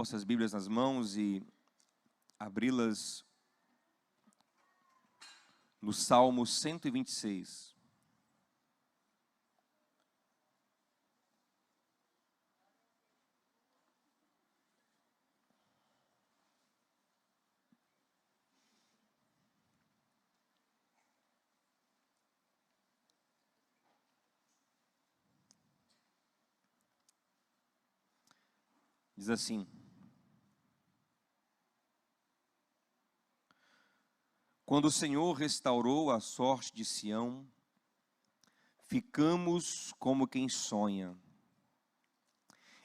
Nossas Bíblias nas mãos e abri-las no Salmo 126. Diz assim: quando o Senhor restaurou a sorte de Sião, ficamos como quem sonha.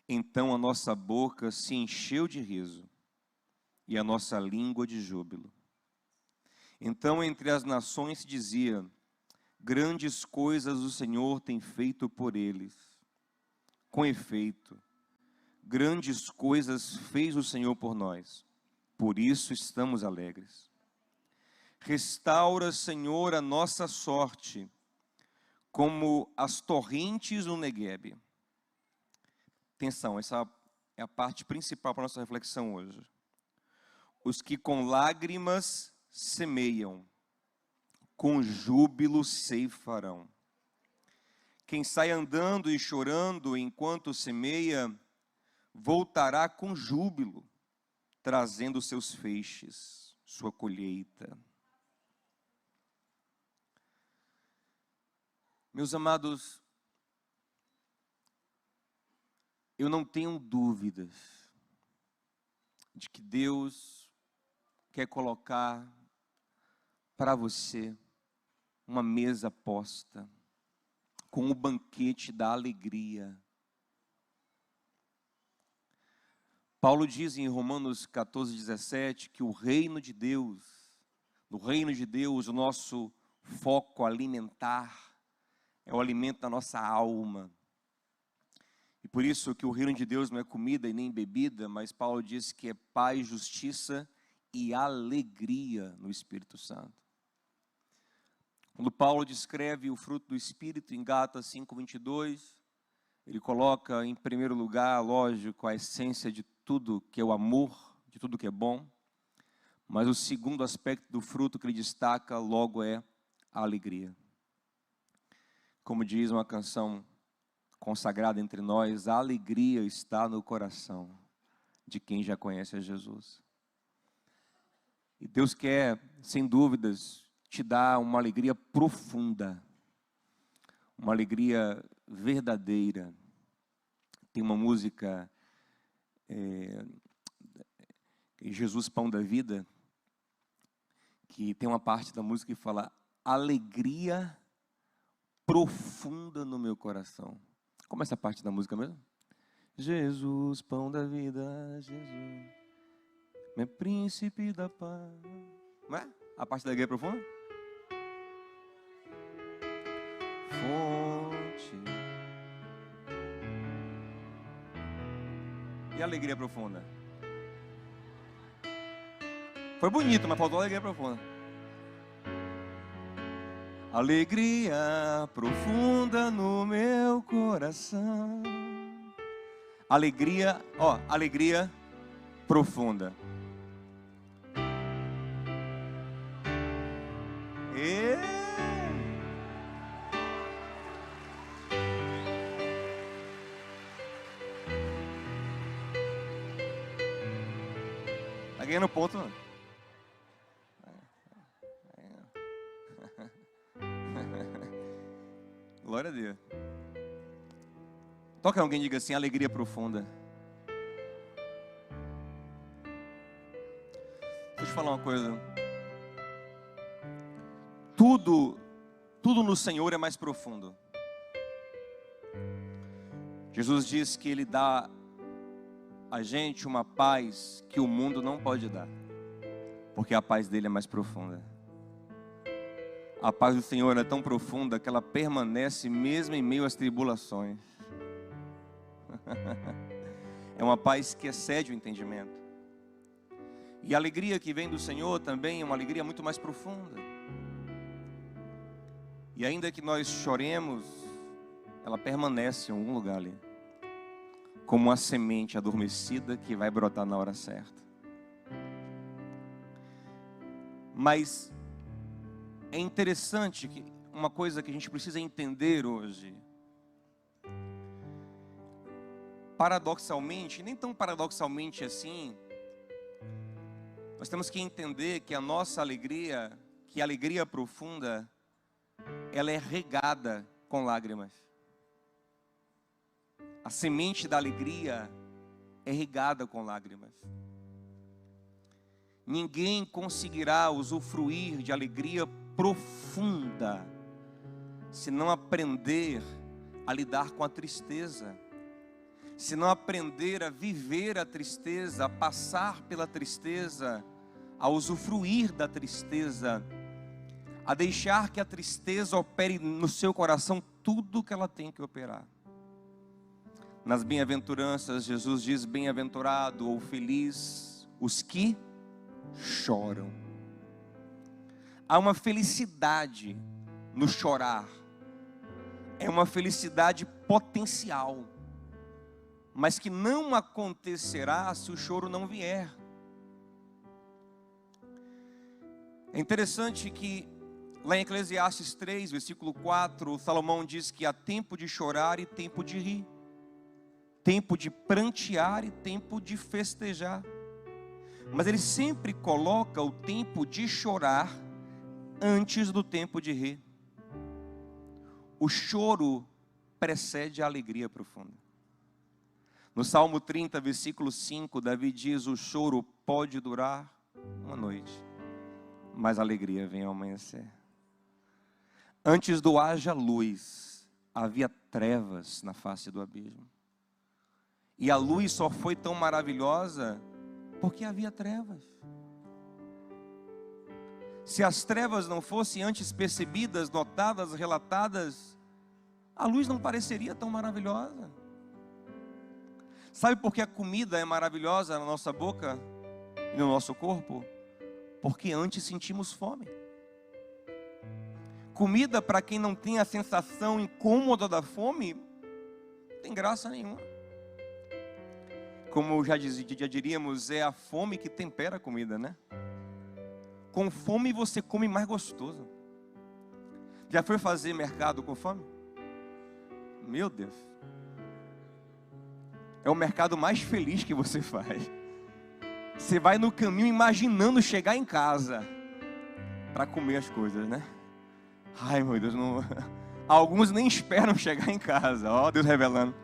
Então a nossa boca se encheu de riso e a nossa língua de júbilo. Então entre as nações se dizia: grandes coisas o Senhor tem feito por eles. Com efeito, grandes coisas fez o Senhor por nós, por isso estamos alegres. Restaura, Senhor, a nossa sorte, como as torrentes no Neguebe. Atenção, essa é a parte principal para a nossa reflexão hoje. Os que com lágrimas semeiam, com júbilo ceifarão. Quem sai andando e chorando enquanto semeia, voltará com júbilo, trazendo seus feixes, sua colheita. Meus amados, eu não tenho dúvidas de que Deus quer colocar para você uma mesa posta com o banquete da alegria. Paulo diz em Romanos 14:17 que no reino de Deus, o nosso foco alimentar é o alimento da nossa alma. E por isso que o reino de Deus não é comida e nem bebida, mas Paulo diz que é paz, justiça e alegria no Espírito Santo. Quando Paulo descreve o fruto do Espírito em Gálatas 5:22, ele coloca em primeiro lugar, lógico, a essência de tudo que é o amor, de tudo que é bom. Mas o segundo aspecto do fruto que ele destaca logo é a alegria. Como diz uma canção consagrada entre nós, a alegria está no coração de quem já conhece a Jesus. E Deus quer, sem dúvidas, te dar uma alegria profunda, uma alegria verdadeira. Tem uma música, Jesus Pão da Vida, que tem uma parte da música que fala: alegria profunda no meu coração. Como é essa parte da música mesmo? Jesus, pão da vida, Jesus, meu príncipe da paz. Não é? A parte da alegria profunda? Fonte. E a alegria profunda? Foi bonito, mas faltou a alegria profunda. Alegria profunda no meu coração. Alegria, alegria profunda. Tá ganhando ponto, não? Glória a Deus. Toca alguém e diga assim: alegria profunda. Deixa eu te falar uma coisa. Tudo no Senhor é mais profundo. Jesus diz que Ele dá a gente uma paz que o mundo não pode dar, porque a paz dele é mais profunda. A paz do Senhor é tão profunda que ela permanece mesmo em meio às tribulações. É uma paz que excede o entendimento. E a alegria que vem do Senhor também é uma alegria muito mais profunda. E ainda que nós choremos, ela permanece em algum lugar ali. como uma semente adormecida que vai brotar na hora certa. Mas é interessante que uma coisa que a gente precisa entender hoje, paradoxalmente, nem tão paradoxalmente assim, nós temos que entender que a nossa alegria, que a alegria profunda, ela é regada com lágrimas. A semente da alegria é regada com lágrimas. Ninguém conseguirá usufruir de alegria profunda se não aprender a lidar com a tristeza, se não aprender a viver a tristeza, a passar pela tristeza, a usufruir da tristeza, a deixar que a tristeza opere no seu coração tudo que ela tem que operar. Nas bem-aventuranças, Jesus diz: bem-aventurado ou feliz os que choram. Há uma felicidade no chorar, é uma felicidade potencial, mas que não acontecerá se o choro não vier. É interessante que lá em Eclesiastes 3, versículo 4, Salomão diz que há tempo de chorar e tempo de rir, tempo de prantear e tempo de festejar. Mas ele sempre coloca o tempo de chorar antes do tempo de rir. O choro precede a alegria profunda. No Salmo 30, versículo 5, Davi diz: o choro pode durar uma noite, mas a alegria vem ao amanhecer. Antes do haja luz, havia trevas na face do abismo. E a luz só foi tão maravilhosa porque havia trevas. Se as trevas não fossem antes percebidas, notadas, relatadas, a luz não pareceria tão maravilhosa. Sabe por que a comida é maravilhosa na nossa boca e no nosso corpo? Porque antes sentimos fome. Comida, para quem não tem a sensação incômoda da fome, não tem graça nenhuma. Como já diríamos, é a fome que tempera a comida, né? Com fome você come mais gostoso. Já foi fazer mercado com fome? Meu Deus. É o mercado mais feliz que você faz. Você vai no caminho imaginando chegar em casa para comer as coisas, né? Ai, meu Deus, não... Alguns nem esperam chegar em casa. Ó, Deus revelando.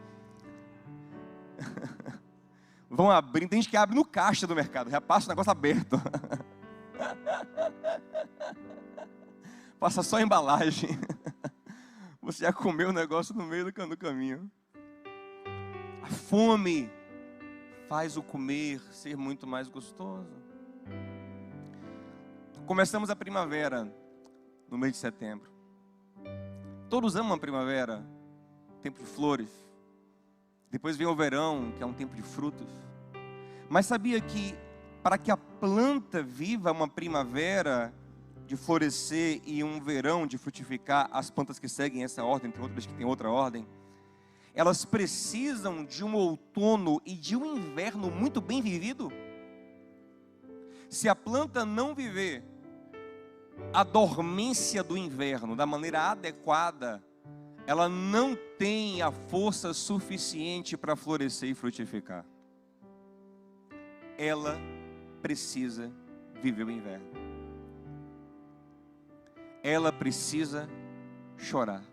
Vão abrindo, tem gente que abre no caixa do mercado, já passa o negócio aberto. Passa só a embalagem. Você já comeu o negócio no meio do caminho. A fome faz o comer ser muito mais gostoso. Começamos a primavera no mês de setembro. Todos amam a primavera, tempo de flores. Depois vem o verão, que é um tempo de frutos. Mas sabia que para que a planta viva uma primavera de florescer e um verão de frutificar, as plantas que seguem essa ordem, tem outras que têm outra ordem, elas precisam de um outono e de um inverno muito bem vivido? Se a planta não viver a dormência do inverno da maneira adequada, ela não tem a força suficiente para florescer e frutificar. Ela precisa viver o inverno. Ela precisa chorar.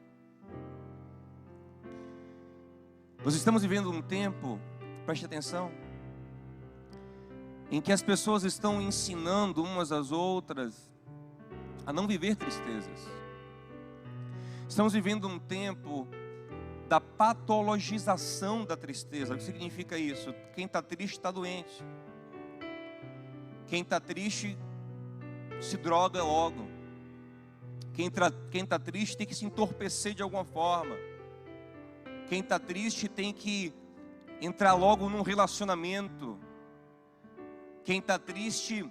Nós estamos vivendo um tempo, preste atenção, em que as pessoas estão ensinando umas às outras a não viver tristezas. Estamos vivendo um tempo da patologização da tristeza. O que significa isso? Quem está triste está doente. Quem está triste se droga logo. Quem está triste tem que se entorpecer de alguma forma. Quem está triste tem que entrar logo num relacionamento. Quem está triste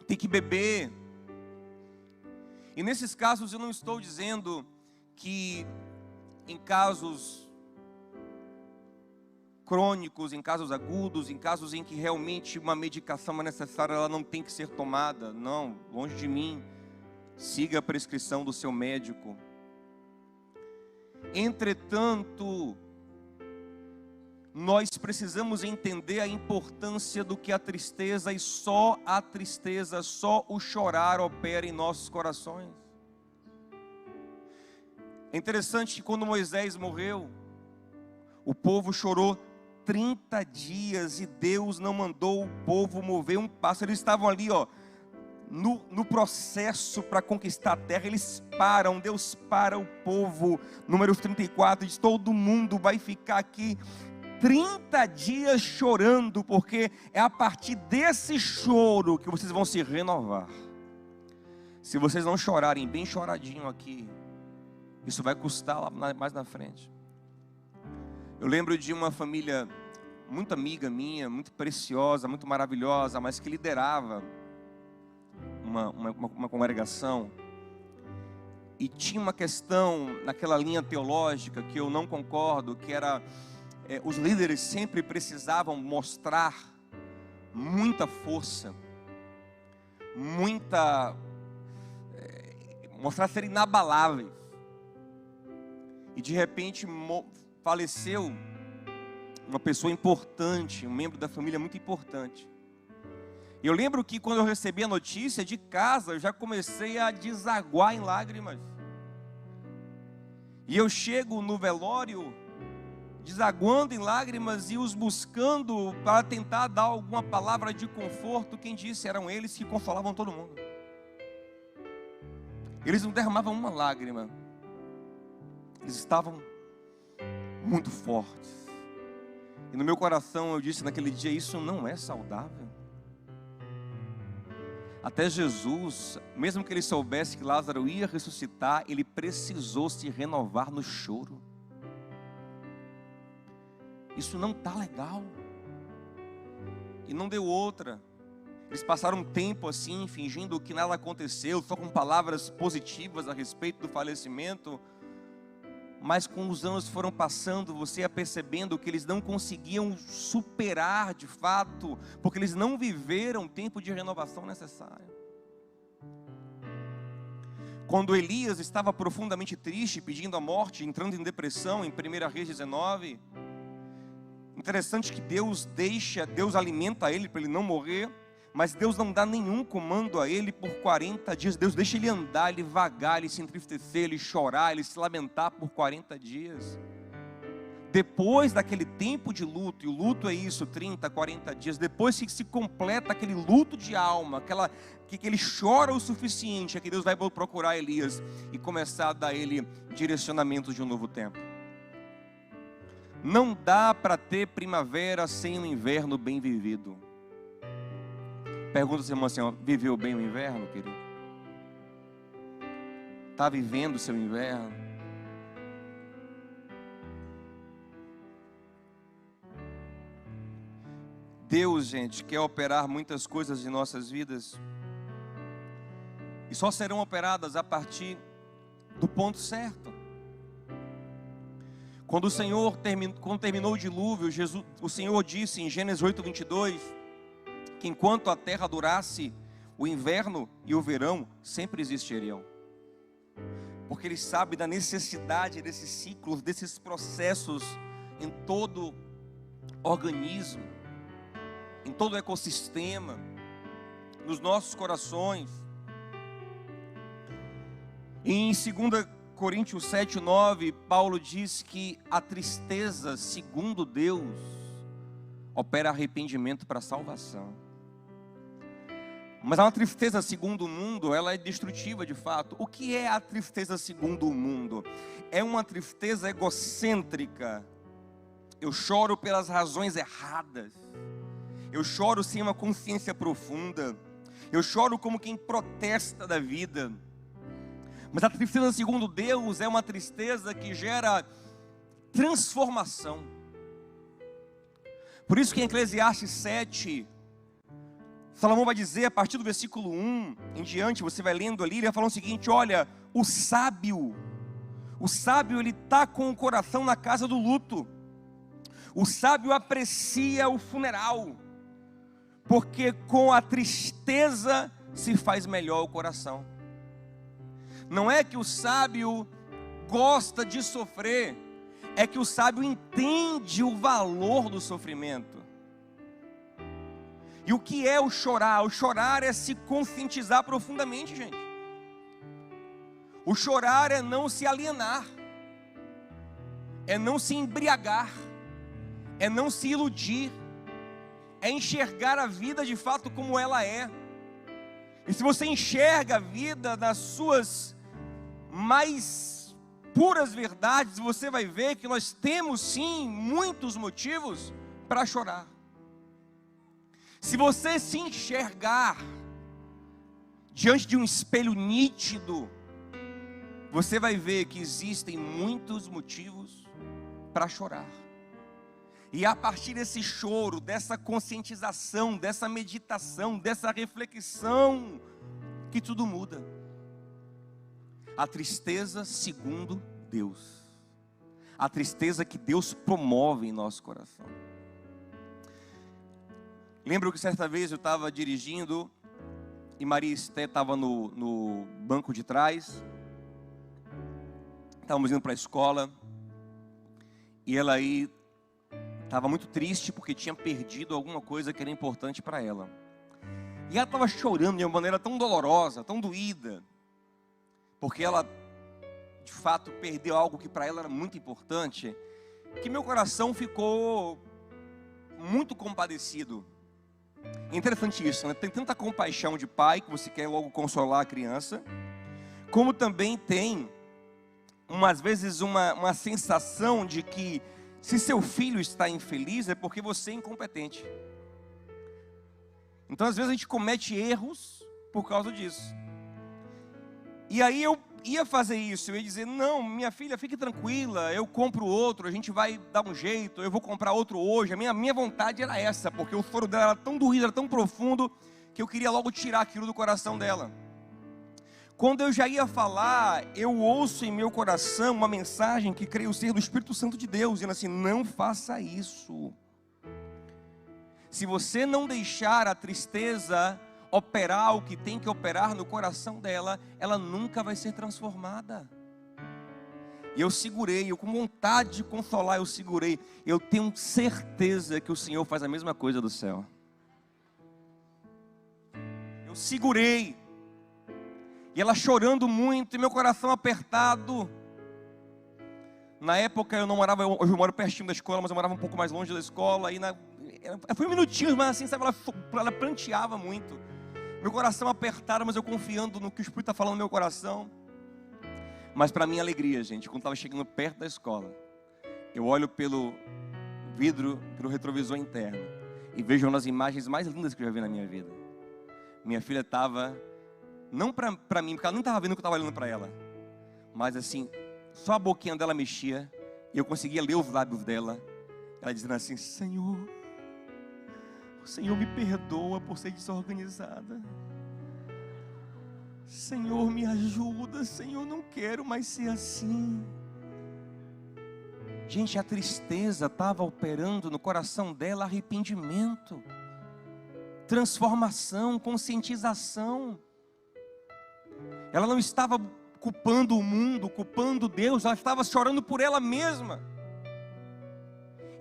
tem que beber. E nesses casos eu não estou dizendo que em casos crônicos, em casos agudos, em casos em que realmente uma medicação é necessária, ela não tem que ser tomada. Não, longe de mim. Siga a prescrição do seu médico. Entretanto, nós precisamos entender a importância do que a tristeza, e só a tristeza, só o chorar opera em nossos corações. É interessante que quando Moisés morreu, o povo chorou 30 dias e Deus não mandou o povo mover um passo. Eles estavam ali, no processo para conquistar a terra. Eles param, Deus para o povo. Números 34 diz: todo mundo vai ficar aqui 30 dias chorando, porque é a partir desse choro que vocês vão se renovar. Se vocês não chorarem bem choradinho aqui, isso vai custar lá mais na frente. Eu lembro de uma família muito amiga minha, muito preciosa, muito maravilhosa, mas que liderava uma congregação. E tinha uma questão naquela linha teológica que eu não concordo, que era... os líderes sempre precisavam mostrar muita força, mostrar ser inabaláveis. E de repente faleceu uma pessoa importante, um membro da família muito importante. E eu lembro que quando eu recebi a notícia de casa, eu já comecei a desaguar em lágrimas. E eu chego no velório desaguando em lágrimas e os buscando para tentar dar alguma palavra de conforto. Quem disse? Eram eles que consolavam todo mundo. Eles não derramavam uma lágrima. Eles estavam muito fortes. E no meu coração eu disse naquele dia: isso não é saudável. Até Jesus, mesmo que ele soubesse que Lázaro ia ressuscitar, ele precisou se renovar no choro. Isso não está legal. E não deu outra. Eles passaram um tempo assim, fingindo que nada aconteceu, só com palavras positivas a respeito do falecimento. Mas com os anos foram passando, você ia percebendo que eles não conseguiam superar de fato, porque eles não viveram o tempo de renovação necessário. Quando Elias estava profundamente triste, pedindo a morte, entrando em depressão, em 1 Reis 19, interessante que Deus alimenta ele para ele não morrer, mas Deus não dá nenhum comando a ele por 40 dias. Deus deixa ele andar, ele vagar, ele se entristecer, ele chorar, ele se lamentar por 40 dias. Depois daquele tempo de luto, e o luto é isso, 30, 40 dias, depois que se completa aquele luto de alma, que ele chora o suficiente, é que Deus vai procurar Elias e começar a dar ele direcionamentos de um novo tempo. Não dá para ter primavera sem um inverno bem vivido. Pergunta ao seu irmão assim: viveu bem o inverno, querido? Está vivendo o seu inverno? Deus, gente, quer operar muitas coisas em nossas vidas, e só serão operadas a partir do ponto certo. Quando terminou o dilúvio, o Senhor disse em Gênesis 8:22, que enquanto a terra durasse, o inverno e o verão sempre existiriam. Porque Ele sabe da necessidade desses ciclos, desses processos em todo organismo, em todo ecossistema, nos nossos corações. Em 2 Coríntios 7:9, Paulo diz que a tristeza, segundo Deus, opera arrependimento para a salvação. Mas a tristeza segundo o mundo, ela é destrutiva de fato. O que é a tristeza segundo o mundo? É uma tristeza egocêntrica. Eu choro pelas razões erradas. Eu choro sem uma consciência profunda. Eu choro como quem protesta da vida. Mas a tristeza segundo Deus é uma tristeza que gera transformação. Por isso que em Eclesiastes 7, Salomão vai dizer, a partir do versículo 1 em diante, você vai lendo ali, ele vai falar o seguinte: olha, o sábio ele está com o coração na casa do luto. O sábio aprecia o funeral, porque com a tristeza se faz melhor o coração. Não é que o sábio gosta de sofrer, é que o sábio entende o valor do sofrimento. E o que é o chorar? O chorar é se conscientizar profundamente, gente. O chorar é não se alienar, é não se embriagar, é não se iludir, é enxergar a vida de fato como ela é. E se você enxerga a vida nas suas mais puras verdades, você vai ver que nós temos sim muitos motivos para chorar. Se você se enxergar diante de um espelho nítido, você vai ver que existem muitos motivos para chorar. E a partir desse choro, dessa conscientização, dessa meditação, dessa reflexão, que tudo muda. A tristeza segundo Deus. A tristeza que Deus promove em nosso coração. Lembro que certa vez eu estava dirigindo e Maria Esté estava no banco de trás. Estávamos indo para a escola e ela aí estava muito triste porque tinha perdido alguma coisa que era importante para ela. E ela estava chorando de uma maneira tão dolorosa, tão doída, porque ela de fato perdeu algo que para ela era muito importante, que meu coração ficou muito compadecido. É interessante isso, né? Tem tanta compaixão de pai que você quer logo consolar a criança, como também tem às vezes uma sensação de que se seu filho está infeliz é porque você é incompetente. Então às vezes a gente comete erros por causa disso. E aí eu ia fazer isso, eu ia dizer, não, minha filha, fique tranquila, eu compro outro, a gente vai dar um jeito, eu vou comprar outro hoje. A minha vontade era essa, porque o choro dela era tão doído, era tão profundo, que eu queria logo tirar aquilo do coração dela. Quando eu já ia falar, eu ouço em meu coração uma mensagem que creio ser do Espírito Santo de Deus, dizendo assim, não faça isso. Se você não deixar a tristeza operar o que tem que operar no coração dela, ela nunca vai ser transformada. E eu segurei, eu com vontade de consolar, eu segurei. Eu tenho certeza que o Senhor faz a mesma coisa do céu. Eu segurei. E ela chorando muito, e meu coração apertado. Na época eu não morava, hoje eu moro pertinho da escola, mas eu morava um pouco mais longe da escola. E foi um minutinho, mas assim, sabe, ela pranteava muito. Meu coração apertado, mas eu confiando no que o Espírito está falando no meu coração. Mas para minha alegria, gente, quando estava chegando perto da escola, eu olho pelo vidro, pelo retrovisor interno, e vejo uma das imagens mais lindas que eu já vi na minha vida. Minha filha estava, não para mim, porque ela nem estava vendo o que eu estava olhando para ela, mas assim, só a boquinha dela mexia, e eu conseguia ler os lábios dela, ela dizendo assim, Senhor, o Senhor me perdoa por ser desorganizada. Senhor, me ajuda. Senhor, não quero mais ser assim. Gente, a tristeza estava operando no coração dela arrependimento, transformação, conscientização. Ela não estava culpando o mundo, culpando Deus, ela estava chorando por ela mesma.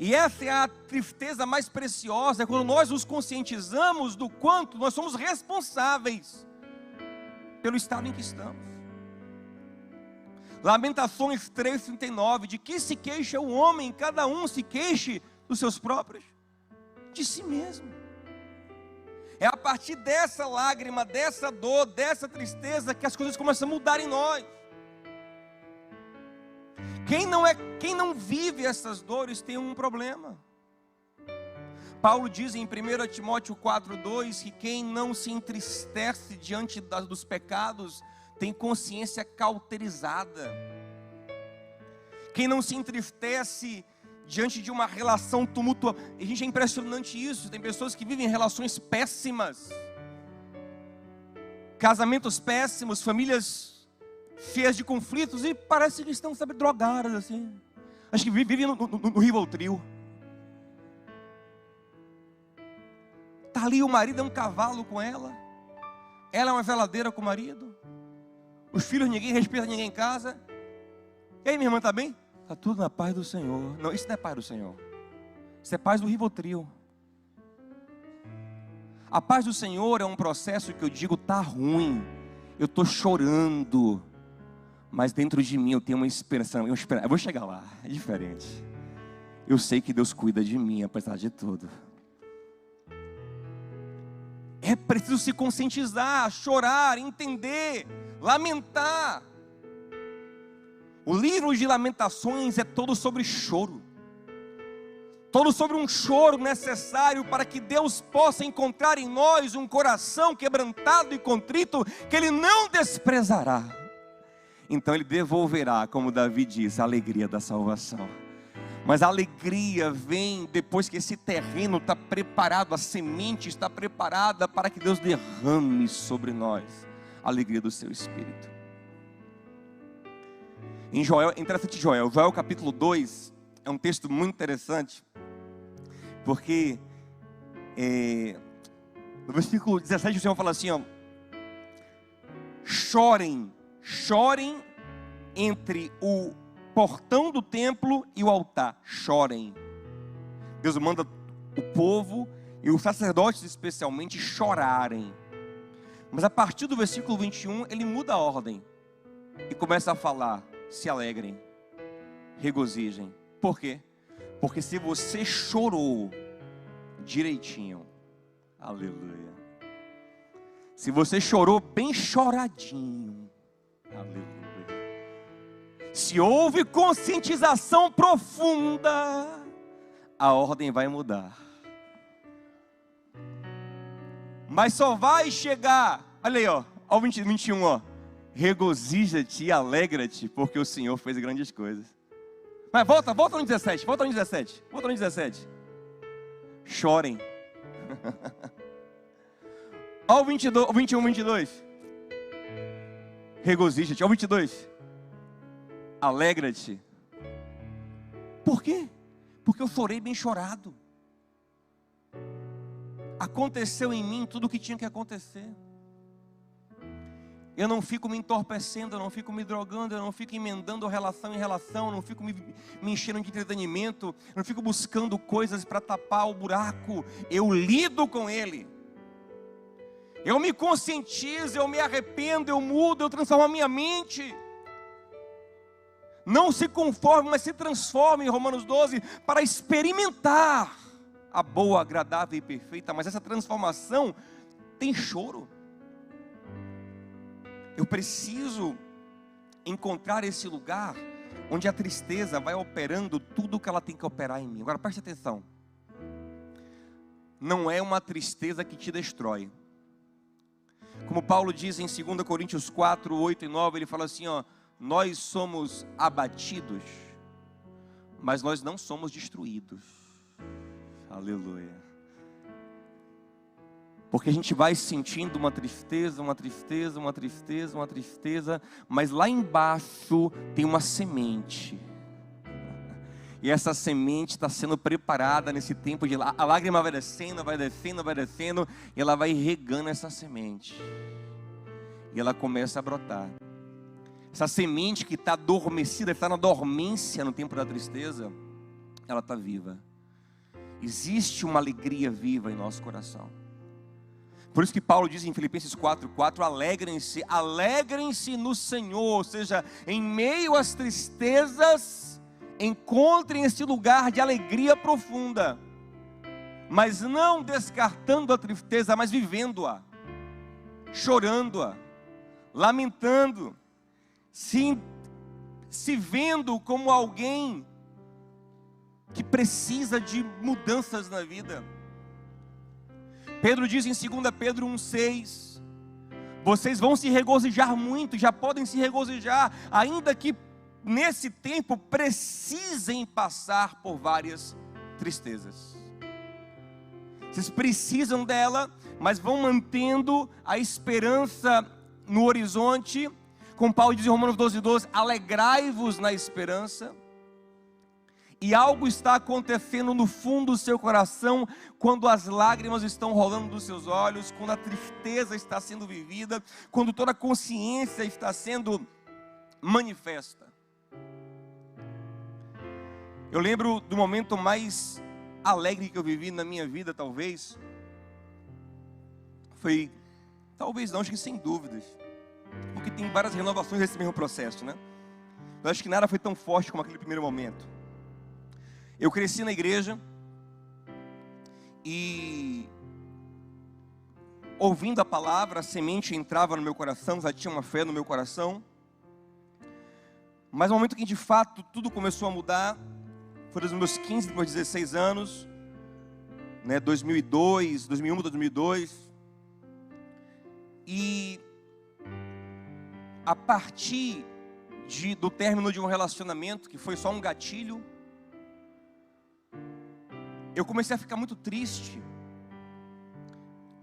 E essa é a tristeza mais preciosa, é quando nós nos conscientizamos do quanto nós somos responsáveis pelo estado em que estamos. Lamentações 3:39, de que se queixa o homem, cada um se queixe dos seus próprios, de si mesmo. É a partir dessa lágrima, dessa dor, dessa tristeza, que as coisas começam a mudar em nós. Quem não vive essas dores tem um problema. Paulo diz em 1 Timóteo 4:2 que quem não se entristece diante dos pecados tem consciência cauterizada. Quem não se entristece diante de uma relação tumultuosa. E, gente, é impressionante isso. Tem pessoas que vivem relações péssimas, casamentos péssimos, famílias cheias de conflitos, e parece que estão, sabe, drogadas assim. Acho que vivem no Rivotril. está ali, o marido é um cavalo com ela. Ela é uma veladeira com o marido. Os filhos, ninguém respeita ninguém em casa. E aí, minha irmã, está bem? Está tudo na paz do Senhor. Não, isso não é paz do Senhor. Isso é paz do Rivotril. A paz do Senhor é um processo que eu digo, está ruim. Eu estou chorando. Mas dentro de mim eu tenho uma esperança. Eu vou chegar lá, é diferente. Eu sei que Deus cuida de mim, apesar de tudo. É preciso se conscientizar, chorar, entender, lamentar. O livro de Lamentações é todo sobre choro. Todo sobre um choro necessário para que Deus possa encontrar em nós um coração quebrantado e contrito, que Ele não desprezará. Então Ele devolverá, como Davi diz, a alegria da salvação. Mas a alegria vem depois que esse terreno está preparado, a semente está preparada para que Deus derrame sobre nós a alegria do seu Espírito. Em Joel, interessante Joel capítulo 2, é um texto muito interessante, porque no versículo 17 o Senhor fala assim, ó, chorem entre o portão do templo e o altar, chorem. Deus manda o povo e os sacerdotes especialmente chorarem. Mas a partir do versículo 21, ele muda a ordem e começa a falar, se alegrem, regozijem. Por quê? Porque se você chorou direitinho, aleluia. Se você chorou bem choradinho, aleluia. Se houve conscientização profunda, a ordem vai mudar. Mas só vai chegar, olha aí, ó, ao 21, ó. Regozija-te e alegra-te, porque o Senhor fez grandes coisas. Mas volta no 17. Chorem. Ao 21, 22. Regozija-te. Ao 22. Alegra-te. Por quê? Porque eu chorei bem chorado. Aconteceu em mim tudo o que tinha que acontecer. Eu não fico me entorpecendo, eu não fico me drogando, eu não fico emendando relação em relação, eu não fico me enchendo de entretenimento, eu não fico buscando coisas para tapar o buraco. Eu lido com ele. Eu me conscientizo, eu me arrependo, eu mudo, eu transformo a minha mente. Não se conforme, mas se transforme, em Romanos 12, para experimentar a boa, agradável e perfeita. Mas essa transformação tem choro. Eu preciso encontrar esse lugar onde a tristeza vai operando tudo o que ela tem que operar em mim. Agora preste atenção. Não é uma tristeza que te destrói. Como Paulo diz em 2 Coríntios 4, 8 e 9, ele fala assim, ó, nós somos abatidos, mas nós não somos destruídos. Aleluia. Porque a gente vai sentindo uma tristeza, mas lá embaixo tem uma semente. E essa semente está sendo preparada nesse tempo de a lágrima vai descendo, e ela vai regando essa semente. E ela começa a brotar. Essa semente que está adormecida, está na dormência no tempo da tristeza, ela está viva. Existe uma alegria viva em nosso coração. Por isso que Paulo diz em Filipenses 4:4, alegrem-se no Senhor. Ou seja, em meio às tristezas, encontrem esse lugar de alegria profunda. Mas não descartando a tristeza, mas vivendo-a, chorando-a, lamentando, se vendo como alguém que precisa de mudanças na vida. Pedro diz em 2 Pedro 1,6, vocês vão se regozijar muito, já podem se regozijar, ainda que nesse tempo precisem passar por várias tristezas. Vocês precisam dela, mas vão mantendo a esperança no horizonte. Como Paulo diz em Romanos 12:12, alegrai-vos na esperança. E algo está acontecendo no fundo do seu coração, quando as lágrimas estão rolando dos seus olhos, quando a tristeza está sendo vivida, quando toda a consciência está sendo manifesta. Eu lembro do momento mais alegre que eu vivi na minha vida, talvez. Talvez não, acho que sem dúvidas. Porque tem várias renovações desse mesmo processo, né? Eu acho que nada foi tão forte como aquele primeiro momento. Eu cresci na igreja e ouvindo a palavra, a semente entrava no meu coração, já tinha uma fé no meu coração. Mas no momento que de fato tudo começou a mudar, foi dos meus 15 para os 16 anos, né, 2002, 2001, 2002. E a partir do término de um relacionamento, que foi só um gatilho, eu comecei a ficar muito triste,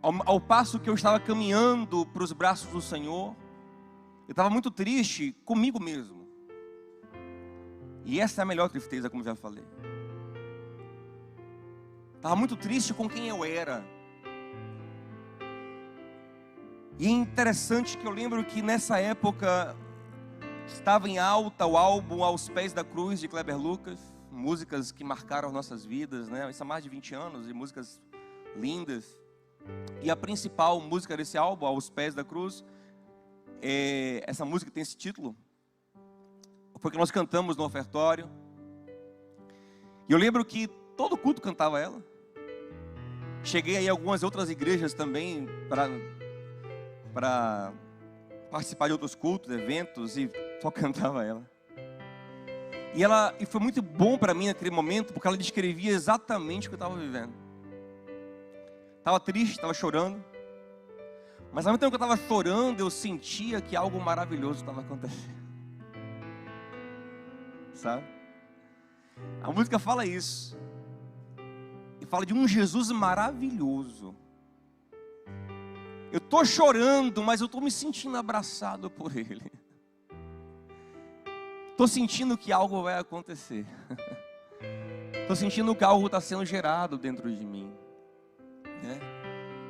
ao passo que eu estava caminhando para os braços do Senhor. Eu estava muito triste comigo mesmo. E essa é a melhor tristeza, como já falei. Estava muito triste com quem eu era. E é interessante que eu lembro que nessa época estava em alta o álbum Aos Pés da Cruz, de Kleber Lucas. Músicas que marcaram nossas vidas, né? Isso há mais de 20 anos, e músicas lindas. E a principal música desse álbum, Aos Pés da Cruz, essa música tem esse título, foi que nós cantamos no ofertório. E eu lembro que todo culto cantava ela. Cheguei aí a algumas outras igrejas também para participar de outros cultos, eventos, e só cantava ela. E foi muito bom para mim naquele momento, porque ela descrevia exatamente o que eu estava vivendo. Estava triste, estava chorando. Mas ao mesmo tempo que eu estava chorando, eu sentia que algo maravilhoso estava acontecendo. Sabe? A música fala isso. E fala de um Jesus maravilhoso. Eu estou chorando, mas eu estou me sentindo abraçado por Ele. Estou sentindo que algo vai acontecer. Estou sentindo que algo está sendo gerado dentro de mim, né?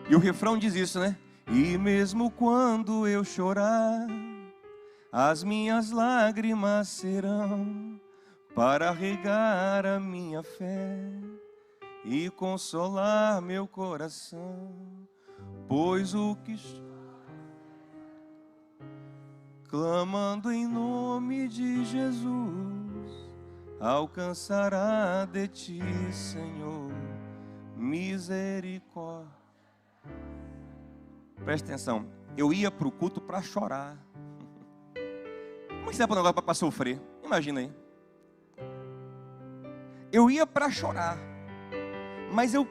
E o refrão diz isso, né? E mesmo quando eu chorar, as minhas lágrimas serão para regar a minha fé e consolar meu coração, pois o que clamando em nome de Jesus, alcançará de ti, Senhor, misericórdia. Presta atenção, eu ia para o culto para chorar. Como é que você vai para um negócio para sofrer? Imagina aí. Eu ia para chorar, mas eu,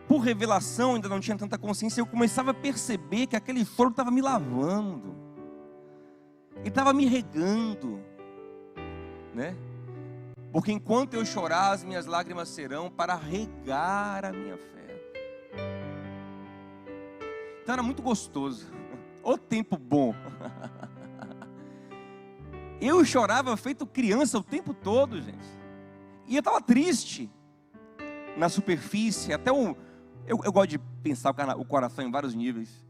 por revelação, ainda não tinha tanta consciência, eu começava a perceber que aquele choro estava me lavando. E estava me regando, né? Porque enquanto eu chorar, as minhas lágrimas serão para regar a minha fé. Então era muito gostoso. Ô tempo bom. Eu chorava feito criança o tempo todo, gente. E eu estava triste na superfície. Eu gosto de pensar o coração em vários níveis.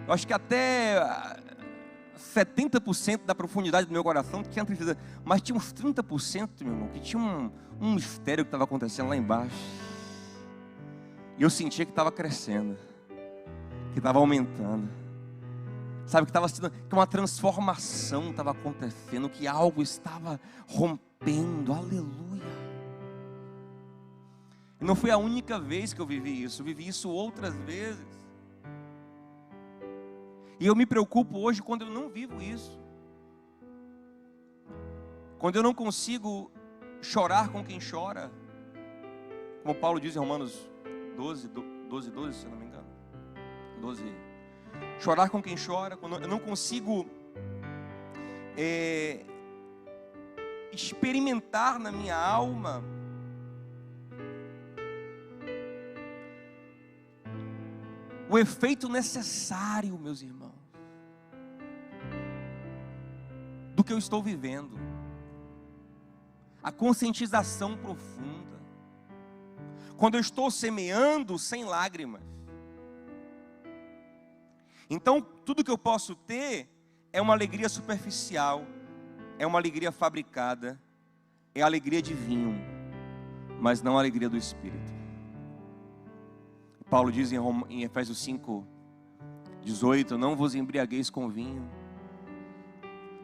Eu acho que até 70% da profundidade do meu coração tinha tristeza, mas tinha uns 30%, meu irmão, que tinha um mistério que estava acontecendo lá embaixo. E eu sentia que estava crescendo, que estava aumentando, sabe, que uma transformação estava acontecendo, que algo estava rompendo. Aleluia. E não foi a única vez que eu vivi isso, eu vivi isso outras vezes. E eu me preocupo hoje quando eu não vivo isso. Quando eu não consigo chorar com quem chora. Como Paulo diz em Romanos 12, se eu não me engano. 12. Chorar com quem chora. Quando eu não consigo experimentar na minha alma o efeito necessário, meus irmãos, do que eu estou vivendo. a conscientização profunda. Quando eu estou semeando sem lágrimas. Então, tudo que eu posso ter é uma alegria superficial, é uma alegria fabricada, é a alegria de vinho, mas não a alegria do Espírito. Paulo diz em Efésios 5:18, não vos embriagueis com vinho,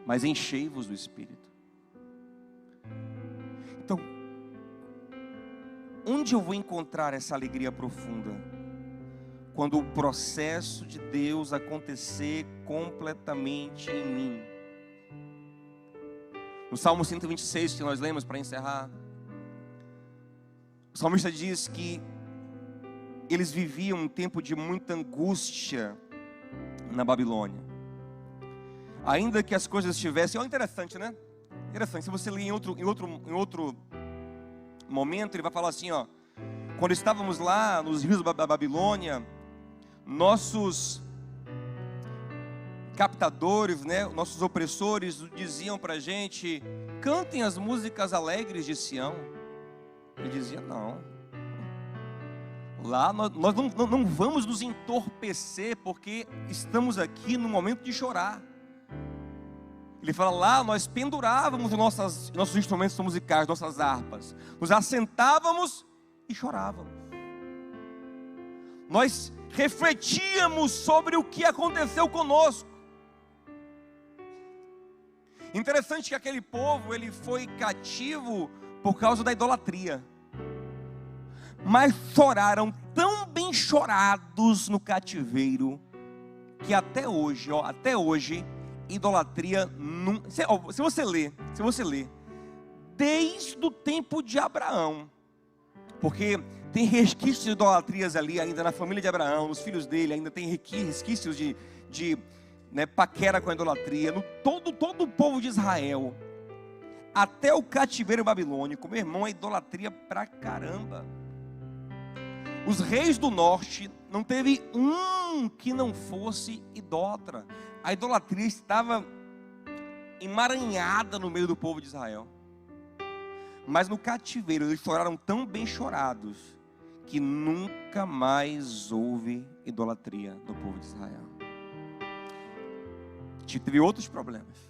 mas enchei-vos do Espírito. Então, onde eu vou encontrar essa alegria profunda? Quando o processo de Deus acontecer completamente em mim. No Salmo 126, que nós lemos para encerrar, o salmista diz que eles viviam um tempo de muita angústia na Babilônia. Ainda que as coisas estivessem... Olha, interessante, né? Interessante, se você ler em outro momento, ele vai falar assim, ó: quando estávamos lá nos rios da Babilônia, nossos captadores, né, nossos opressores diziam para a gente: cantem as músicas alegres de Sião. Ele dizia: não, lá nós não vamos nos entorpecer, porque estamos aqui no momento de chorar. Ele fala: lá nós pendurávamos nossos instrumentos musicais, nossas harpas, nos assentávamos e chorávamos. Nós refletíamos sobre o que aconteceu conosco. Interessante que aquele povo, ele foi cativo por causa da idolatria, mas choraram tão bem chorados no cativeiro, que até hoje, idolatria, se você ler, desde o tempo de Abraão, porque tem resquícios de idolatrias ali ainda na família de Abraão, nos filhos dele, ainda tem resquícios de paquera com a idolatria, todo o povo de Israel, até o cativeiro babilônico. Meu irmão, é idolatria pra caramba. Os reis do norte, não teve um que não fosse idólatra. A idolatria estava emaranhada no meio do povo de Israel. Mas no cativeiro eles choraram tão bem chorados que nunca mais houve idolatria no povo de Israel. Teve outros problemas,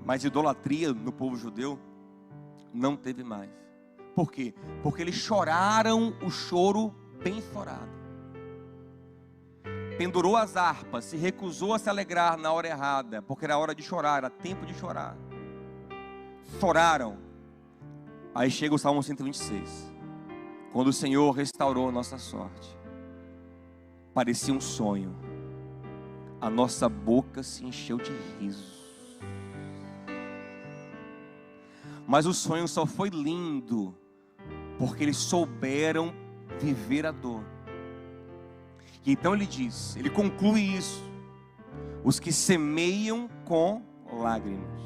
mas idolatria no povo judeu não teve mais. Por quê? Porque eles choraram o choro bem chorado. Pendurou as harpas, se recusou a se alegrar na hora errada, porque era hora de chorar, era tempo de chorar. Choraram. Aí chega o Salmo 126, quando o Senhor restaurou a nossa sorte. Parecia um sonho. A nossa boca se encheu de riso. Mas o sonho só foi lindo porque eles souberam viver a dor. E então ele diz, ele conclui isso: os que semeiam com lágrimas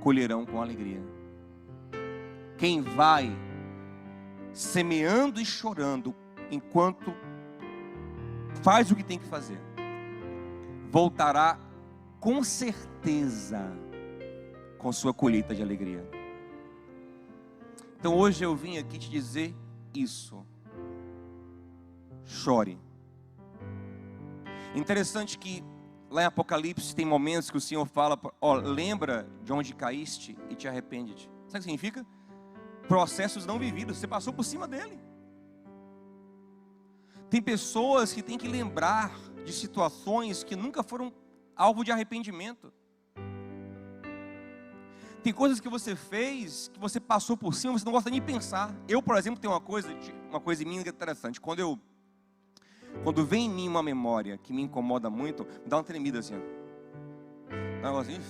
colherão com alegria. Quem vai semeando e chorando enquanto faz o que tem que fazer, voltará com certeza com sua colheita de alegria. Então hoje eu vim aqui te dizer isso: chore. Interessante que lá em Apocalipse tem momentos que o Senhor fala: ó, lembra de onde caíste e te arrepende-te. Sabe o que significa? Processos não vividos, você passou por cima dele. Tem pessoas que têm que lembrar de situações que nunca foram alvo de arrependimento. Tem coisas que você fez, que você passou por cima, você não gosta nem de pensar. Eu, por exemplo, tenho uma coisa em mim que é interessante. Quando vem em mim uma memória que me incomoda muito, me dá uma tremida assim, ó. Um negócio assim.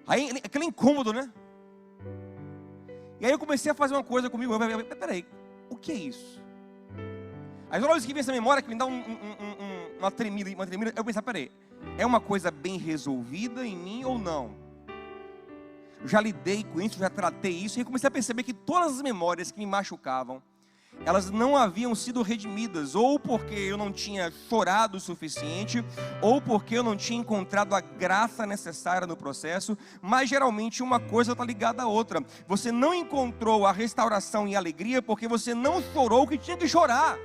Aí, aquele incômodo, né? E aí eu comecei a fazer uma coisa comigo. Peraí, o que é isso? As horas que vem essa memória que me dá uma tremida, eu pensei: peraí, é uma coisa bem resolvida em mim ou não? Eu já lidei com isso, já tratei isso, e comecei a perceber que todas as memórias que me machucavam elas não haviam sido redimidas, ou porque eu não tinha chorado o suficiente, ou porque eu não tinha encontrado a graça necessária no processo, mas geralmente uma coisa está ligada à outra. Você não encontrou a restauração e a alegria porque você não chorou o que tinha que chorar,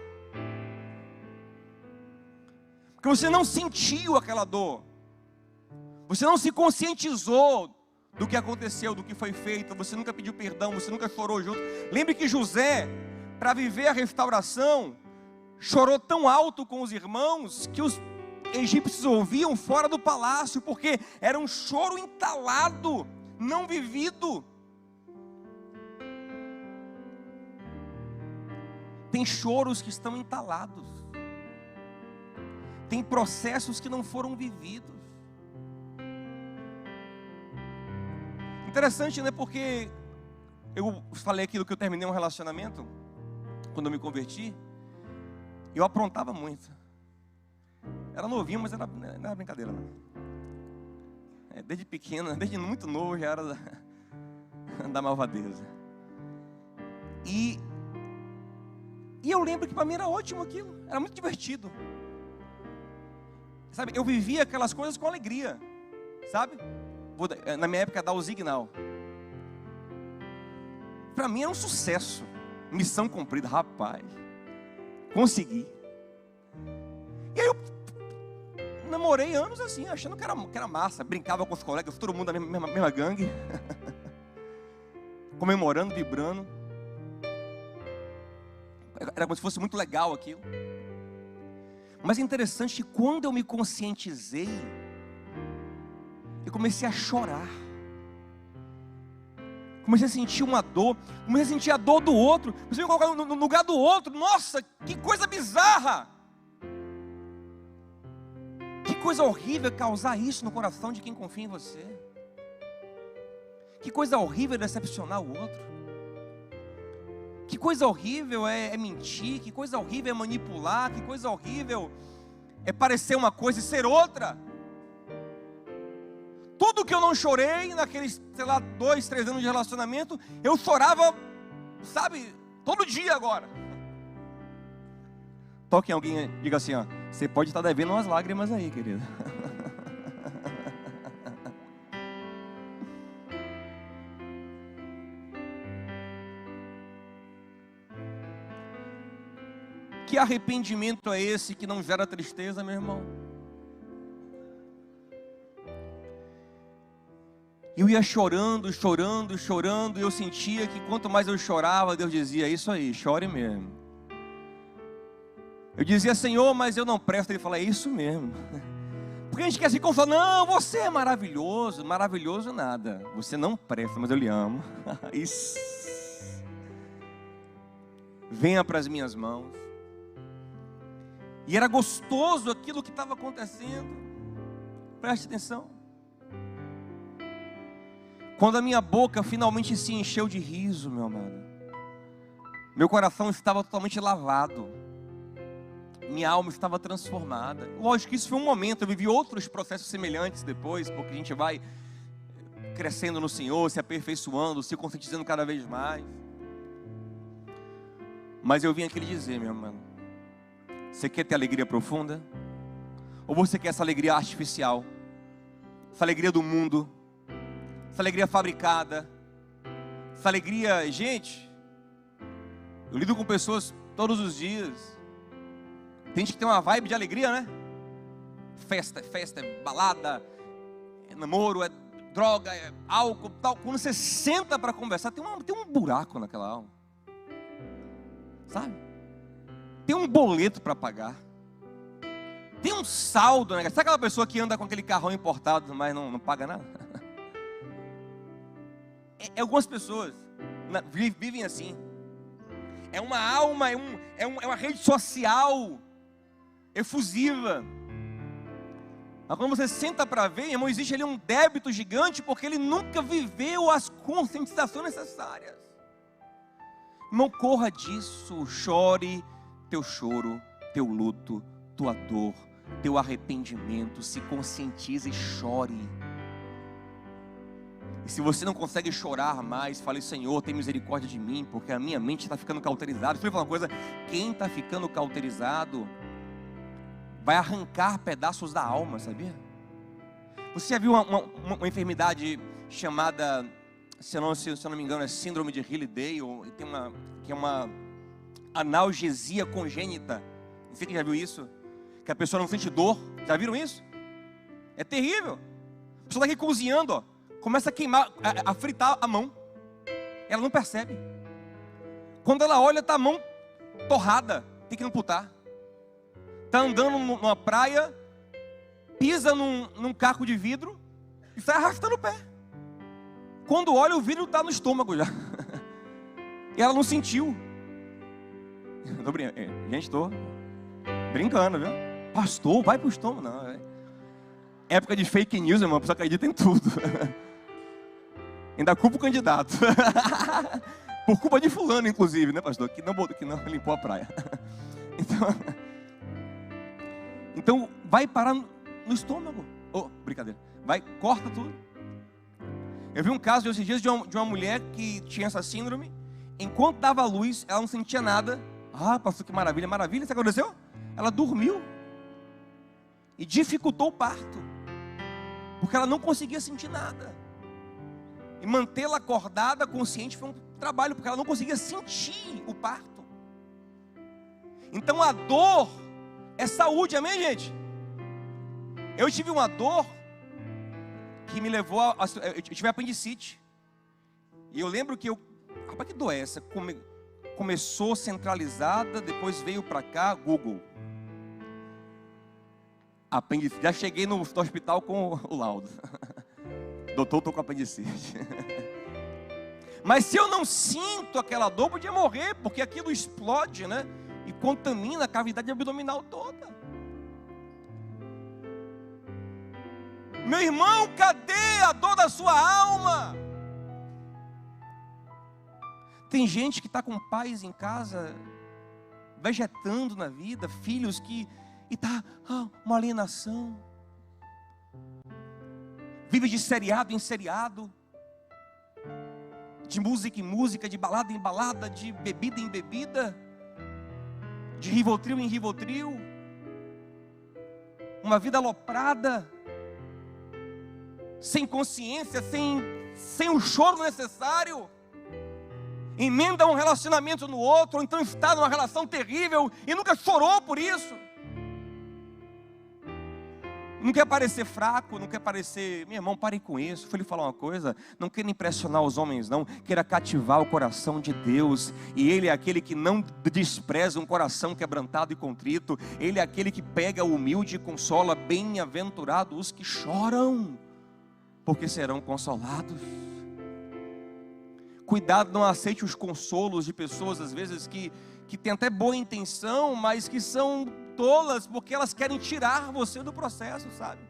porque você não sentiu aquela dor, você não se conscientizou do que aconteceu, do que foi feito, você nunca pediu perdão, você nunca chorou junto. Lembre que José, para viver a restauração, chorou tão alto com os irmãos que os egípcios ouviam fora do palácio, porque era um choro entalado, não vivido. Tem choros que estão entalados, tem processos que não foram vividos. Interessante, né? Porque eu falei aquilo que eu terminei um relacionamento quando eu me converti. Eu aprontava muito. Era novinho, mas não era brincadeira, não. Desde pequeno, desde muito novo já era da malvadeza. E eu lembro que para mim era ótimo aquilo, era muito divertido. Sabe, eu vivia aquelas coisas com alegria, sabe? Na minha época, dar o Signal. Para mim era um sucesso. Missão cumprida, rapaz. Consegui. E aí eu namorei anos assim, achando que era massa. Brincava com os colegas, todo mundo da mesma gangue. Comemorando, vibrando. Era como se fosse muito legal aquilo. Mas é interessante que quando eu me conscientizei, eu comecei a chorar. Comecei a sentir uma dor. Comecei a sentir a dor do outro. Comecei a me colocar no lugar do outro. Nossa, que coisa bizarra. Que coisa horrível causar isso no coração de quem confia em você. Que coisa horrível decepcionar o outro. Que coisa horrível é mentir. Que coisa horrível é manipular. Que coisa horrível é parecer uma coisa e ser outra. Tudo que eu não chorei naqueles, 2, 3 anos de relacionamento, eu chorava, sabe, todo dia agora. Toque em alguém e diga assim, ó, você pode estar devendo umas lágrimas aí, querido. Que arrependimento é esse que não gera tristeza, meu irmão? Eu ia chorando, chorando, chorando, e eu sentia que quanto mais eu chorava, Deus dizia, isso aí, chore mesmo. Eu dizia, Senhor, mas eu não presto. Ele fala, é isso mesmo. Porque a gente quer se consolar, não, você é maravilhoso. Maravilhoso nada, você não presta, mas eu lhe amo. Isso. Venha para as minhas mãos. E era gostoso aquilo que estava acontecendo. Preste atenção. Quando a minha boca finalmente se encheu de riso, meu amado, meu coração estava totalmente lavado, minha alma estava transformada. Lógico que isso foi um momento, eu vivi outros processos semelhantes depois, porque a gente vai crescendo no Senhor, se aperfeiçoando, se conscientizando cada vez mais. Mas eu vim aqui lhe dizer, meu irmão, você quer ter alegria profunda? Ou você quer essa alegria artificial? Essa alegria do mundo? Essa alegria fabricada? Essa alegria, gente, eu lido com pessoas todos os dias. Tem gente que tem uma vibe de alegria, né? Festa, é balada, é namoro, é droga, é álcool, tal. Quando você senta para conversar, tem um buraco naquela alma, sabe? Tem um boleto para pagar, tem um saldo, né? Sabe aquela pessoa que anda com aquele carrão importado, mas não paga nada? Algumas pessoas vivem assim. É uma alma, é uma rede social efusiva. Mas quando você senta para ver, irmão, existe ali um débito gigante, porque ele nunca viveu as conscientizações necessárias. Irmão, corra disso, chore teu choro, teu luto, tua dor, teu arrependimento, se conscientize e chore. E se você não consegue chorar mais, fale: Senhor, tem misericórdia de mim, porque a minha mente está ficando cauterizada. Deixa eu falar uma coisa: quem está ficando cauterizado vai arrancar pedaços da alma, sabia? Você já viu uma enfermidade chamada, se eu não me engano, é síndrome de Hilly-Day, que é uma analgesia congênita? Não sei quem já viu isso, que a pessoa não sente dor. Já viram isso? É terrível. A pessoa está aqui cozinhando, ó, começa a queimar, a fritar a mão. Ela não percebe. Quando ela olha, está a mão torrada, tem que amputar. Está andando numa praia, pisa num caco de vidro e sai arrastando o pé. Quando olha, o vidro está no estômago já. E ela não sentiu. Gente, estou brincando, viu? Pastor, vai para o estômago. Não, época de fake news, irmão, a pessoa acredita em tudo. Ainda culpa o candidato. Por culpa de fulano, inclusive, né, pastor? Que não limpou a praia. Então vai parar no estômago. Oh, brincadeira. Vai, corta tudo. Eu vi um caso de esses dias de uma mulher que tinha essa síndrome. Enquanto dava a luz, ela não sentia nada. Ah, pastor, que maravilha, maravilha. Sabe o que aconteceu? Ela dormiu. E dificultou o parto. Porque ela não conseguia sentir nada. E mantê-la acordada, consciente, foi um trabalho, porque ela não conseguia sentir o parto. Então a dor é saúde, amém, gente? Eu tive uma dor que me levou eu tive apendicite. E eu lembro que rapaz, que dor é essa? Começou centralizada, depois veio para cá, Google. Apendicite. Já cheguei no hospital com o laudo. Doutor, estou com apendicite. Mas se eu não sinto aquela dor, podia morrer, porque aquilo explode, né? E contamina a cavidade abdominal toda. Meu irmão, cadê a dor da sua alma? Tem gente que está com pais em casa, vegetando na vida, filhos que... E está uma alienação. Vive de seriado em seriado. De música em música, de balada em balada, de bebida em bebida. De Rivotril em Rivotril. Uma vida aloprada. Sem consciência, sem o choro necessário. Emenda um relacionamento no outro, ou então está numa relação terrível e nunca chorou por isso. Não quer parecer fraco, não quer parecer... Meu irmão, pare com isso. Fui lhe falar uma coisa. Não queira impressionar os homens, não. Queira cativar o coração de Deus. E Ele é aquele que não despreza um coração quebrantado e contrito. Ele é aquele que pega o humilde e consola. Bem-aventurados os que choram, porque serão consolados. Cuidado, não aceite os consolos de pessoas, às vezes, que têm até boa intenção, mas que são tolas, porque elas querem tirar você do processo, sabe?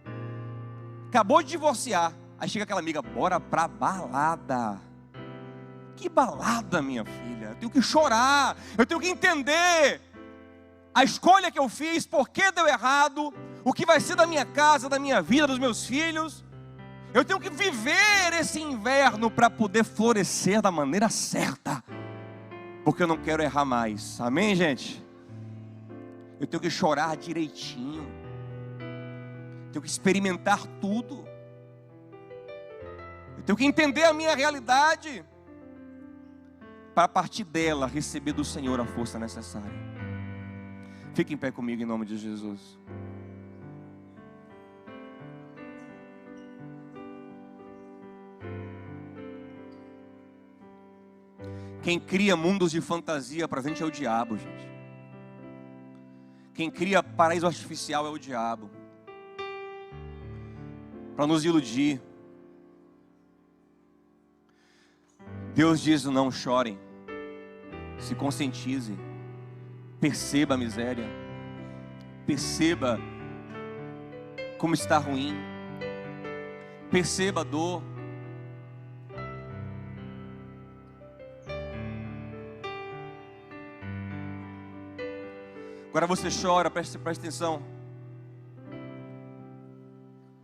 Acabou de divorciar, aí chega aquela amiga: bora pra balada. Que balada, minha filha? Eu tenho que chorar, eu tenho que entender a escolha que eu fiz, por que deu errado, o que vai ser da minha casa, da minha vida, dos meus filhos. Eu tenho que viver esse inverno para poder florescer da maneira certa, porque eu não quero errar mais, amém, gente? Eu tenho que chorar direitinho, tenho que experimentar tudo, eu tenho que entender a minha realidade, para a partir dela receber do Senhor a força necessária. Fique em pé comigo em nome de Jesus. Quem cria mundos de fantasia para a gente é o diabo, gente. Quem cria paraíso artificial é o diabo, para nos iludir. Deus diz: não chorem, se conscientize, perceba a miséria, perceba como está ruim, perceba a dor. Agora você chora, preste atenção,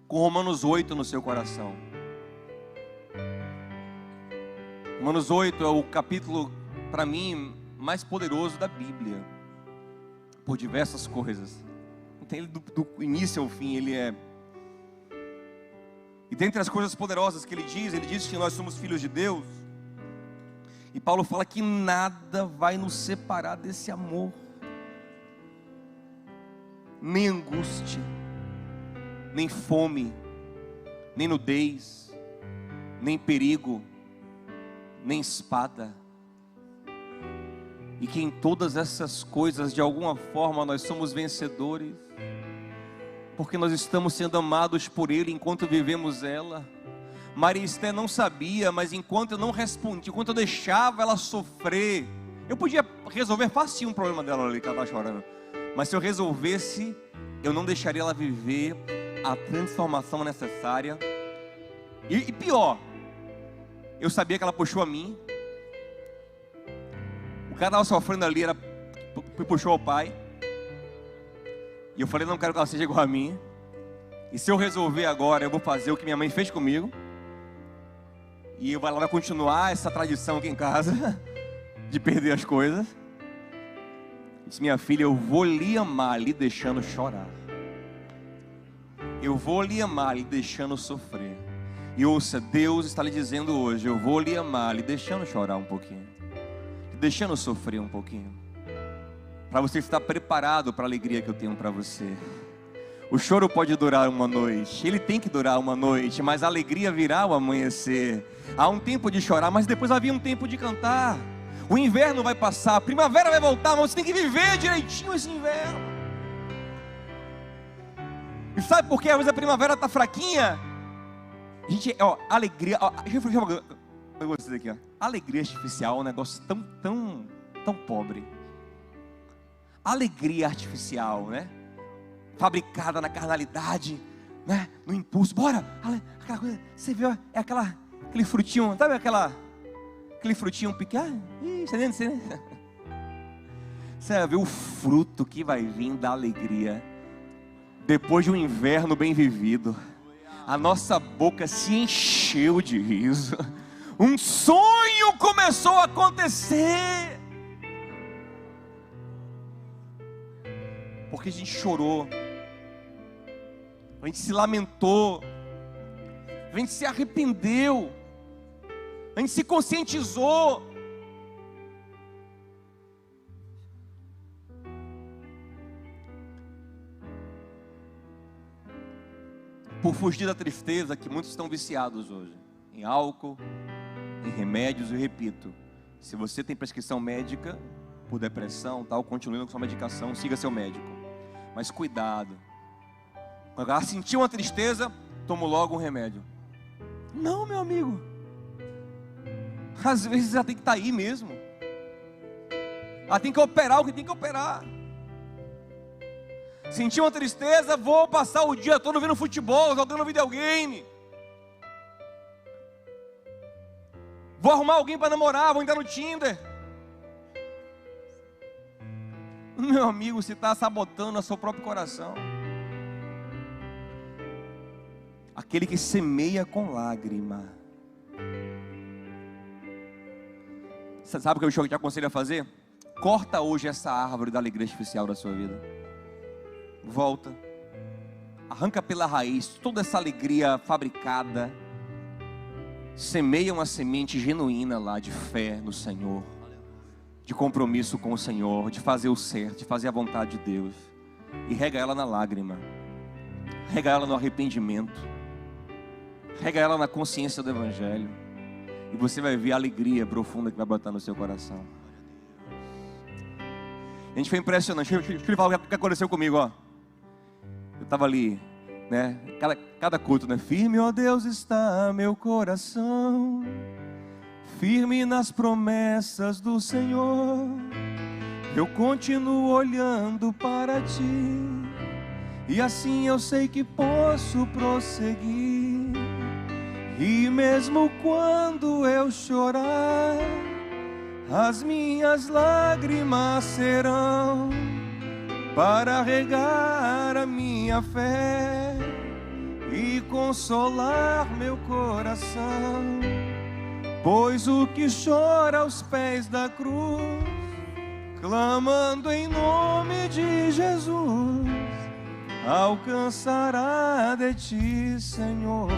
com Romanos 8 no seu coração. Romanos 8 é o capítulo, para mim, mais poderoso da Bíblia, por diversas coisas. Então, ele, do início ao fim, ele é... E dentre as coisas poderosas que ele diz que nós somos filhos de Deus. E Paulo fala que nada vai nos separar desse amor. Nem angústia, nem fome, nem nudez, nem perigo, nem espada. E que em todas essas coisas, de alguma forma, nós somos vencedores, porque nós estamos sendo amados por Ele enquanto vivemos ela. Maria Esther não sabia, mas enquanto eu não respondia, enquanto eu deixava ela sofrer, eu podia resolver fácil um problema dela ali, que ela estava chorando. Mas se eu resolvesse, eu não deixaria ela viver a transformação necessária. E pior, eu sabia que ela puxou a mim. O cara estava sofrendo ali, puxou ao pai. E eu falei, não quero que ela seja igual a mim. E se eu resolver agora, eu vou fazer o que minha mãe fez comigo. E ela vai continuar essa tradição aqui em casa, de perder as coisas. Disse, minha filha, eu vou lhe amar, lhe deixando chorar. Eu vou lhe amar, lhe deixando sofrer. E ouça, Deus está lhe dizendo hoje, eu vou lhe amar, lhe deixando chorar um pouquinho, lhe deixando sofrer um pouquinho, para você estar preparado para a alegria que eu tenho para você. O choro pode durar uma noite, ele tem que durar uma noite, mas a alegria virá ao amanhecer. Há um tempo de chorar, mas depois havia um tempo de cantar. O inverno vai passar, a primavera vai voltar, mas você tem que viver direitinho esse inverno. E sabe por que às vezes a primavera está fraquinha? A gente, alegria, deixa eu falar para vocês aqui, alegria artificial é um negócio tão pobre. Alegria artificial, né? Fabricada na carnalidade, né? No impulso, bora, aquela coisa, você viu, é aquele frutinho, sabe aquele frutinho pequeno, você vai ver o fruto que vai vir da alegria, depois de um inverno bem vivido, a nossa boca se encheu de riso, um sonho começou a acontecer, porque a gente chorou, a gente se lamentou, a gente se arrependeu, a gente se conscientizou. Por fugir da tristeza que muitos estão viciados hoje, em álcool, em remédios, eu repito, se você tem prescrição médica, por depressão, tal, continue com sua medicação, siga seu médico, mas cuidado, quando ela sentiu uma tristeza, toma logo um remédio. Não, meu amigo, às vezes ela tem que estar aí mesmo, ela tem que operar o que tem que operar. Senti uma tristeza, vou passar o dia todo vendo futebol, jogando videogame, vou arrumar alguém para namorar, vou entrar no Tinder. Meu amigo, você está sabotando o seu próprio coração. Aquele que semeia com lágrima. Você sabe o que eu te aconselho a fazer? Corta hoje essa árvore da alegria artificial da sua vida. Volta. Arranca pela raiz toda essa alegria fabricada. Semeia uma semente genuína lá de fé no Senhor, de compromisso com o Senhor, de fazer o certo, de fazer a vontade de Deus. E rega ela na lágrima. Rega ela no arrependimento. Rega ela na consciência do Evangelho. E você vai ver a alegria profunda que vai brotar no seu coração. A gente foi impressionante. Deixa eu lhe falar o que aconteceu comigo, ó. Eu estava ali, né? Cada culto, né? Firme, ó Deus, está meu coração, firme nas promessas do Senhor. Eu continuo olhando para ti, e assim eu sei que posso prosseguir. E mesmo quando eu chorar, as minhas lágrimas serão para regar a minha fé e consolar meu coração. Pois o que chora aos pés da cruz, clamando em nome de Jesus, alcançará de ti, Senhor,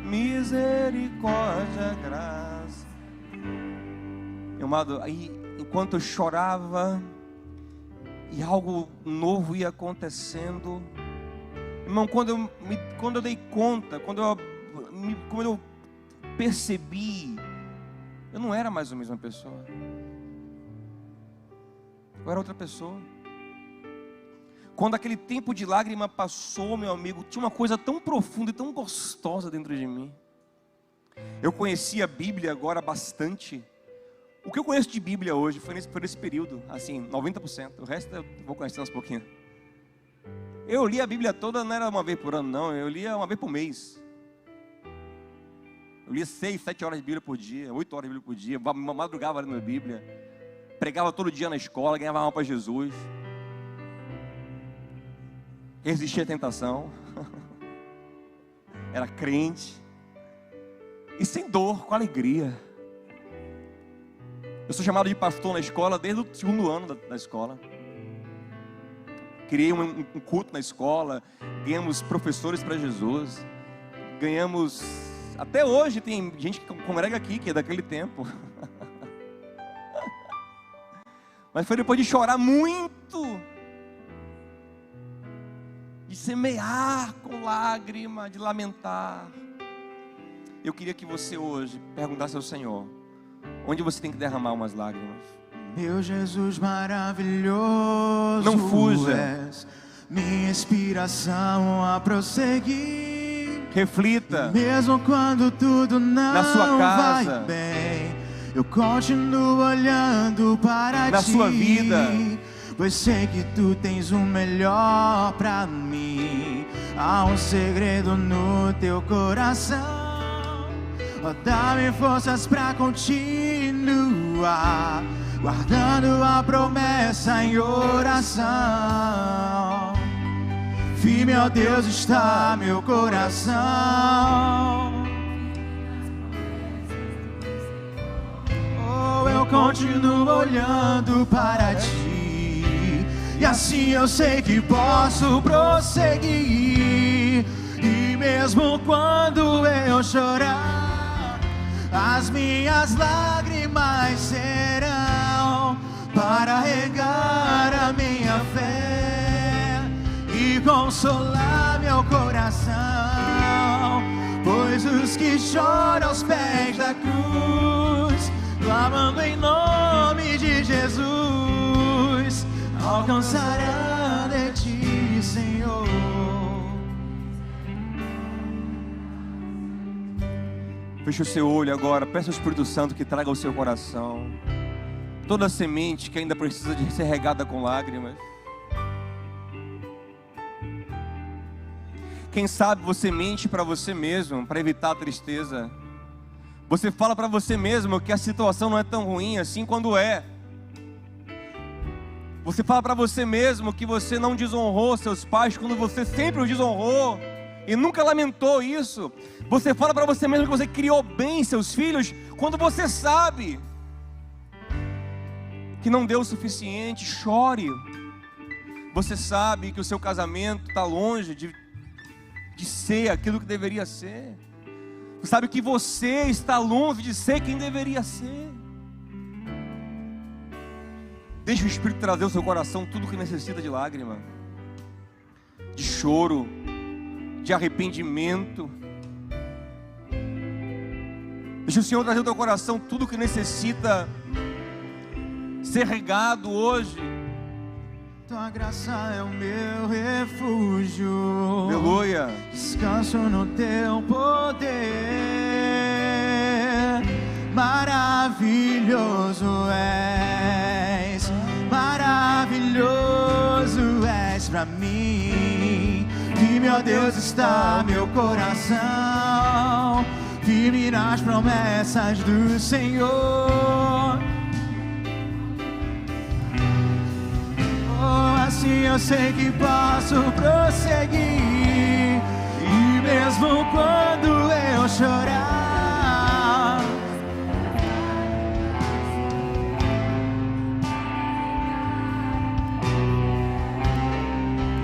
misericórdia, graça. Meu amado, aí enquanto eu chorava e algo novo ia acontecendo, irmão, quando eu dei conta, quando eu percebi, eu não era mais a mesma pessoa. Eu era outra pessoa. Quando aquele tempo de lágrima passou, meu amigo, tinha uma coisa tão profunda e tão gostosa dentro de mim. Eu conhecia a Bíblia agora bastante. O que eu conheço de Bíblia hoje foi nesse período, assim, 90%. O resto eu vou conhecer uns pouquinho. Eu li a Bíblia toda, não era uma vez por ano, não. Eu lia uma vez por mês. Eu lia 6, 7 horas de Bíblia por dia, 8 horas de Bíblia por dia. Madrugava lendo a Bíblia. Pregava todo dia na escola, ganhava alma para Jesus. Resistia à tentação. Era crente. E sem dor, com alegria. Eu sou chamado de pastor na escola desde o 2º ano da escola. Criei um culto na escola. Ganhamos professores para Jesus. Ganhamos... Até hoje tem gente que congrega aqui, que é daquele tempo. Mas foi depois de chorar muito, de semear com lágrima, de lamentar. Eu queria que você hoje perguntasse ao Senhor, onde você tem que derramar umas lágrimas? Meu Jesus maravilhoso, não fuja. És minha inspiração a prosseguir. Reflita. E mesmo quando tudo não na sua casa, vai bem, eu continuo olhando para na ti. sua vida, pois sei que tu tens o melhor pra mim. Há um segredo no teu coração. Oh, dá-me forças pra continuar, guardando a promessa em oração. Firme, ó Deus, está meu coração. Oh, eu continuo olhando para ti, e assim eu sei que posso prosseguir. E mesmo quando eu chorar, as minhas lágrimas serão para regar a minha fé e consolar meu coração. Pois os que choram aos pés da cruz, clamando em nome de Jesus, alcançarão de ti, Senhor. Feche o seu olho agora, peça ao Espírito Santo que traga ao seu coração toda a semente que ainda precisa de ser regada com lágrimas. Quem sabe você mente para você mesmo, para evitar a tristeza. Você fala para você mesmo que a situação não é tão ruim assim quando é. Você fala para você mesmo que você não desonrou seus pais quando você sempre os desonrou e nunca lamentou isso. Você fala para você mesmo que você criou bem seus filhos quando você sabe que não deu o suficiente. Chore. Você sabe que o seu casamento está longe de ser aquilo que deveria ser. Você sabe que você está longe de ser quem deveria ser. Deixe o Espírito trazer ao seu coração tudo que necessita de lágrima, de choro, de arrependimento. Deixa o Senhor trazer ao teu coração tudo que necessita ser regado hoje. Tua graça é o meu refúgio. Aleluia. Descanso no teu poder. Maravilhoso és, maravilhoso és pra mim. Firme, ó Deus, está meu coração, firme nas promessas do Senhor. Assim eu sei que posso prosseguir, e mesmo quando eu chorar,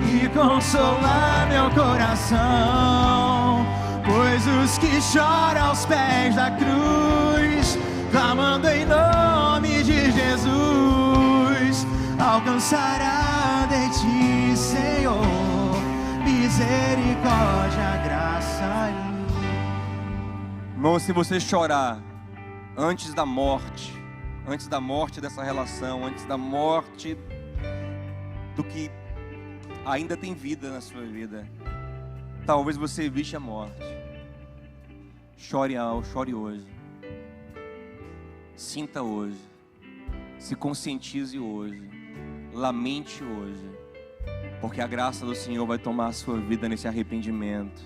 e consolar meu coração. Pois os que choram aos pés da cruz, clamando em nome de Jesus, alcançará de ti, Senhor, misericórdia, graça e luz. Irmão, se você chorar antes da morte dessa relação, antes da morte do que ainda tem vida na sua vida, talvez você evite a morte. Chore hoje. Sinta hoje. Se conscientize hoje. Lamente hoje. Porque a graça do Senhor vai tomar a sua vida nesse arrependimento,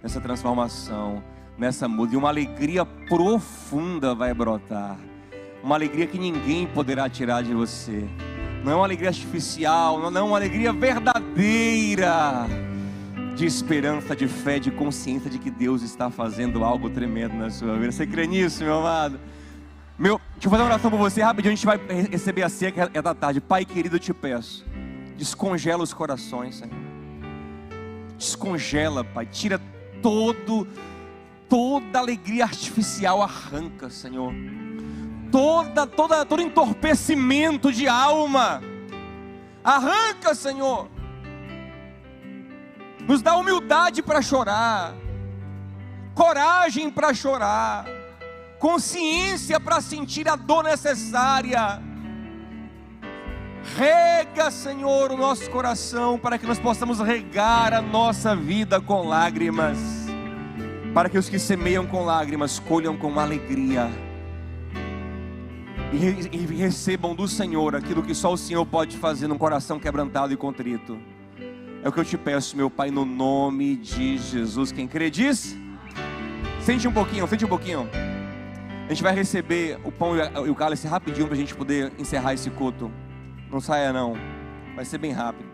nessa transformação, nessa muda. E uma alegria profunda vai brotar. Uma alegria que ninguém poderá tirar de você. Não é uma alegria artificial, não é uma alegria verdadeira, de esperança, de fé, de consciência de que Deus está fazendo algo tremendo na sua vida. Você crê nisso, meu amado? Deixa eu fazer uma oração por você rapidinho. A gente vai receber a ceia, que é da tarde. Pai querido, eu te peço, descongela os corações, Senhor. Descongela, Pai. Tira toda alegria artificial, arranca, Senhor. Todo entorpecimento de alma, arranca, Senhor. Nos dá humildade para chorar, coragem para chorar, consciência para sentir a dor necessária. Rega, Senhor, o nosso coração, para que nós possamos regar a nossa vida com lágrimas, para que os que semeiam com lágrimas colham com alegria e recebam do Senhor aquilo que só o Senhor pode fazer num coração quebrantado e contrito. É o que eu te peço, meu Pai, no nome de Jesus. Quem crê diz? Sente um pouquinho. A gente vai receber o pão e o cálice rapidinho para a gente poder encerrar esse culto. Não saia não, vai ser bem rápido.